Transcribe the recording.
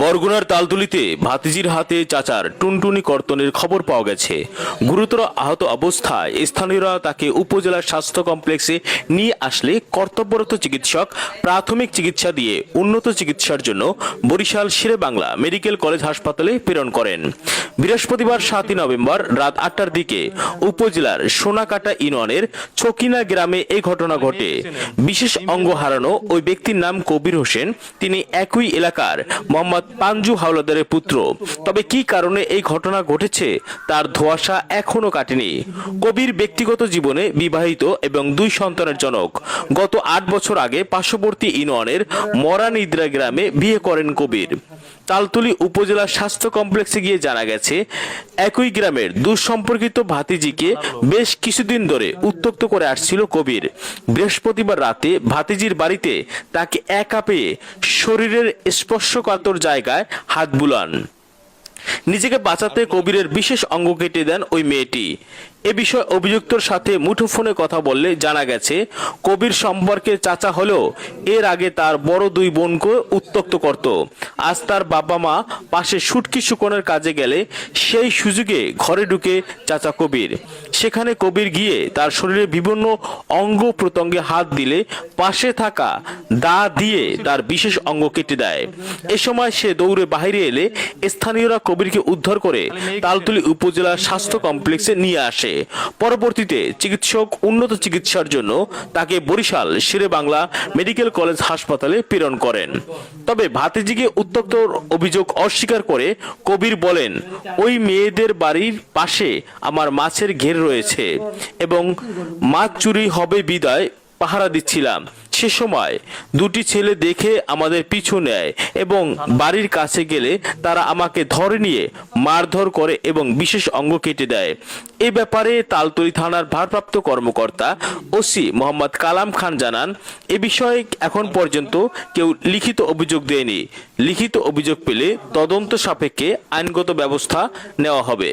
বরগুনার তালতলিতে ভাতিজির হাতে চাচার টুনটুনি কর্তনের খবর পাওয়া গেছে। গুরুতর আহত অবস্থায় স্থানীয়রা তাকে উপজেলা স্বাস্থ্য কমপ্লেক্সে নিয়ে আসলে কর্তব্যরত চিকিৎসক প্রাথমিক চিকিৎসা দিয়ে উন্নত চিকিৎসার জন্য বরিশাল শেরেবাংলা মেডিকেল কলেজ হাসপাতালে প্রেরণ করেন। বৃহস্পতিবার 7 নভেম্বর রাত 8টার দিকে উপজেলার সোনাকাটা ইউনিয়নের ছকিনা গ্রামে এই ঘটনা ঘটে। বিশেষ অঙ্গ হারানো ওই ব্যক্তির নাম কবির হোসেন। তিনি একই এলাকার মোহাম্মদ পাঞ্জু হাওলাদারের পুত্র। তবে কি কারণে এই ঘটনা ঘটেছে তার ধোঁয়াশা এখনো কাটেনি। কবির ব্যক্তিগত জীবনে বিবাহিত এবং 2 সন্তানের জনক। গত 8 বছর আগে পার্শ্ববর্তী ইউনিয়নের মরানিদ্রা গ্রামে বিয়ে করেন কবির। তালতলি উপজেলা স্বাস্থ্য কমপ্লেক্সে গিয়ে জানা গেছে, একই গ্রামের দুঃসম্পর্কিত ভাতিজিকে বেশ কিছুদিন ধরে উত্ত্যক্ত করে আসছিল কবির। বৃহস্পতিবার রাতে ভাতিজির বাড়িতে তাকে একা পেয়ে শরীরের স্পর্শকাতর জায়গায় হাত বুলান। নিজেকে বাঁচাতে কবিরের বিশেষ অঙ্গ কেটে দেন ওই মেয়েটি। এ বিষয়ে অভিযুক্তর সাথে মুঠোফোনে কথা বললে জানা গেছে, কবির সম্পর্কে চাচা হলেও এর আগে তার বড় 2 বোনকে উত্ত্যক্ত করত। আজ তার বাবা মা পাশে শুটকি শুকনের কাজে গেলে সেই সুযোগে ঘরে ঢুকে চাচা কবির। সেখানে কবির গিয়ে তার শরীরে বিভিন্ন অঙ্গ প্রত্যঙ্গে হাত দিলে পাশে থাকা দা দিয়ে তার বিশেষ অঙ্গ কেটে দেয়। এ সময় সে দৌড়ে বাইরে এলে স্থানীয়রা কবিরকে উদ্ধার করে তালতলি উপজেলা স্বাস্থ্য কমপ্লেক্সে নিয়ে আসে। পরবর্তীতে চিকিৎসক উন্নত চিকিৎসার জন্য তাকে বরিশাল শেরেবাংলা মেডিকেল কলেজ হাসপাতালে প্রেরণ করেন। তবে ভাতিজিকে উত্ত্যক্তর অভিযোগ অস্বীকার করে কবির বলেন, ওই মেয়েদের বাড়ির পাশে আমার মাছের ঘের রয়েছে এবং মাছ চুরি হবে বিদায় পাহারা দিচ্ছিলাম। সে সময় 2টি ছেলে দেখে আমাদের পিছু নেয় এবং বাড়ির কাছে গেলে তারা আমাকে ধরে নিয়ে মারধর করে এবং বিশেষ অঙ্গ কেটে দেয়। এ ব্যাপারে তালতলি থানার ভারপ্রাপ্ত কর্মকর্তা ওসি মোহাম্মদ কালাম খান জানান, এ বিষয়ে এখন পর্যন্ত কেউ লিখিত অভিযোগ দেয়নি। লিখিত অভিযোগ পেলে তদন্ত সাপেক্ষে আইনগত ব্যবস্থা নেওয়া হবে।